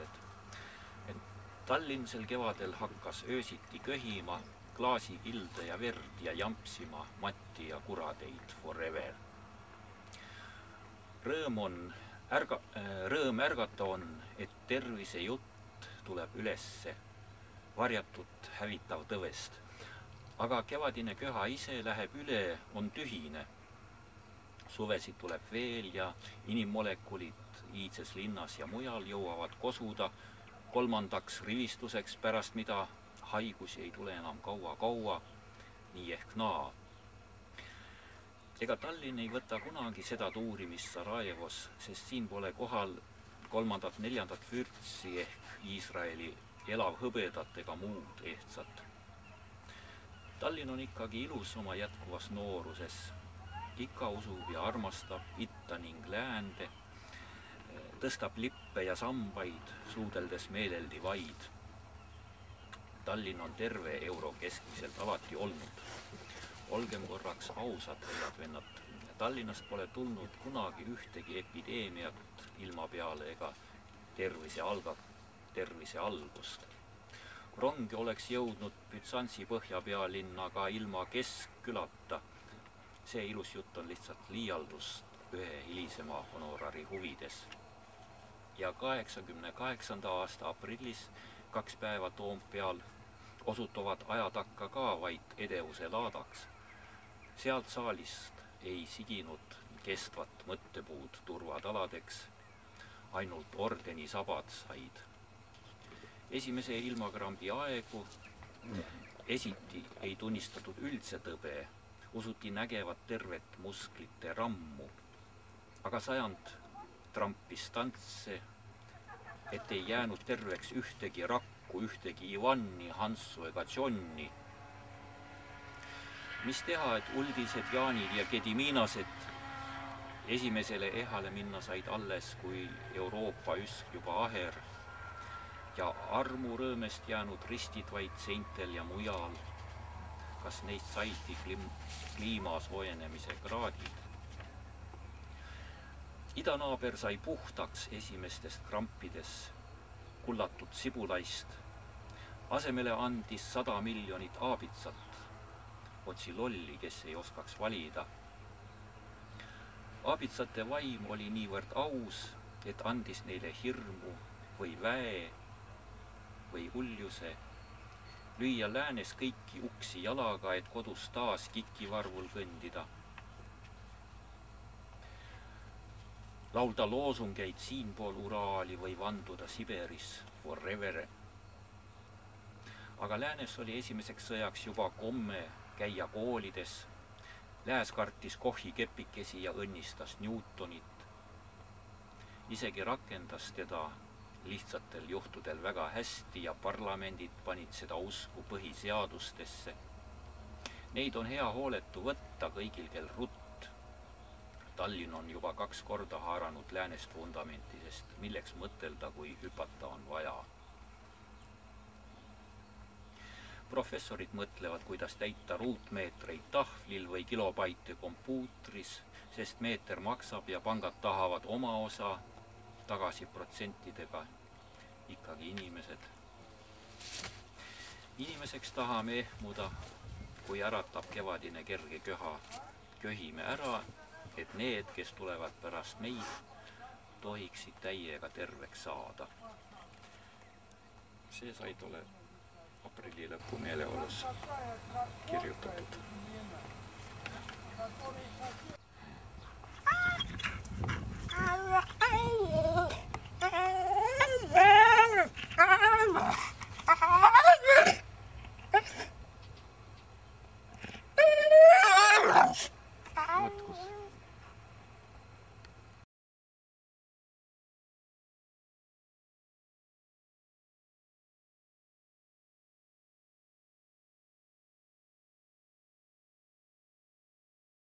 öelnud, et Tallinn sel kevadel hakkas öösiti köhima, klaasikilde ja verd ja jampsima Matti ja kurateid forever. Rõõm ärgata on, et tervise jutt tuleb ülesse, varjatut hävitav tõvest. Aga kevadine köha ise läheb üle, on tühine. Suvesid tuleb veel ja inimmolekulid iidses linnas ja mujal jõuavad kosuda kolmandaks rivistuseks, pärast mida haigusi ei tule enam kaua, nii ehk naa. Ega Tallinn ei võta kunagi seda tuuri, mis Sarajevos, sest siin pole kohal 3.–4. vürtsi ehk Iisraeli elavhõbedat ega muud ehtsat. Tallinn on ikkagi ilus oma jätkuvas nooruses. Ikka usub ja armastab itta ning läände, tõstab lippe ja sambaid, suudeldes meeleldi vaid. Tallinn on terve euro keskmiselt alati olnud. Olgem korraks ausad, vennad. Tallinnast pole tulnud kunagi ühtegi epideemiat ilma peale ega tervise algust. Rongi oleks jõudnud Bütsansi põhjapealinna ka ilma keskkülata. See ilus jutt on lihtsalt liialdust ühe hilisema honorari huvides. Ja 88. aasta aprillis 2 päeva Toompeal osutuvad ajatakka ka vaid edevuse laadaks. Sealt saalist ei siginud kestvat mõttepuud turvataladeks, ainult ordeni sabad said. Esimese ilmakrambi aegu esiti ei tunnistatud üldse tõbe, usuti nägevat tervet musklite rammu. Aga sajand trampis tantse, et ei jäänud terveks ühtegi rakku, ühtegi Ivanni, Hansu ega Johnni. Mis teha, et uldised Jaanid ja Gediminased esimesele ehale minna said alles, kui Euroopa üsk juba aher ja armurõõmest jäänud ristid vaid seintel ja mujal. Kas neist saidki kliima soojenemise kraadid? Idanaaber sai puhtaks esimestest krampides kullatud sibulaist. Asemele andis 100 miljonit aabitsat. Otsi lolli, kes ei oskaks valida. Aabitsate vaim oli niivõrd aus, et andis neile hirmu või väe või uljuse, lüüa läänes kõiki uksi jalaga, et kodus taas kikivarvul kõndida. Laulda loosungeid siinpool Uraali või vanduda Siberis forever. Aga läänes oli esimeseks sõjaks juba komme käia koolides. Lääs kartis Kochi kepikesi ja õnnistas Newtonit. Isegi rakendas teda lihtsatel juhtudel väga hästi ja parlamendid panid seda usku põhiseadustesse. Neid on hea hooletu võtta kõigil, kel rutt. Tallinn on juba 2 korda haaranud läänest fundamentidest, milleks mõtelda, kui hüpata on vaja. Professorid mõtlevad, kuidas täita ruutmeetreid tahvlil või kilobaite kompuutris, sest meeter maksab ja pangad tahavad oma osa tagasi protsentidega. Ikkagi inimesed. Inimeseks tahame ehmuda, kui äratab kevadine kerge köha. Köhime ära, et need, kes tulevad pärast meid, tohiksid täiega terveks saada. See sai tole aprilli lõpu meeleolus kirjutatud.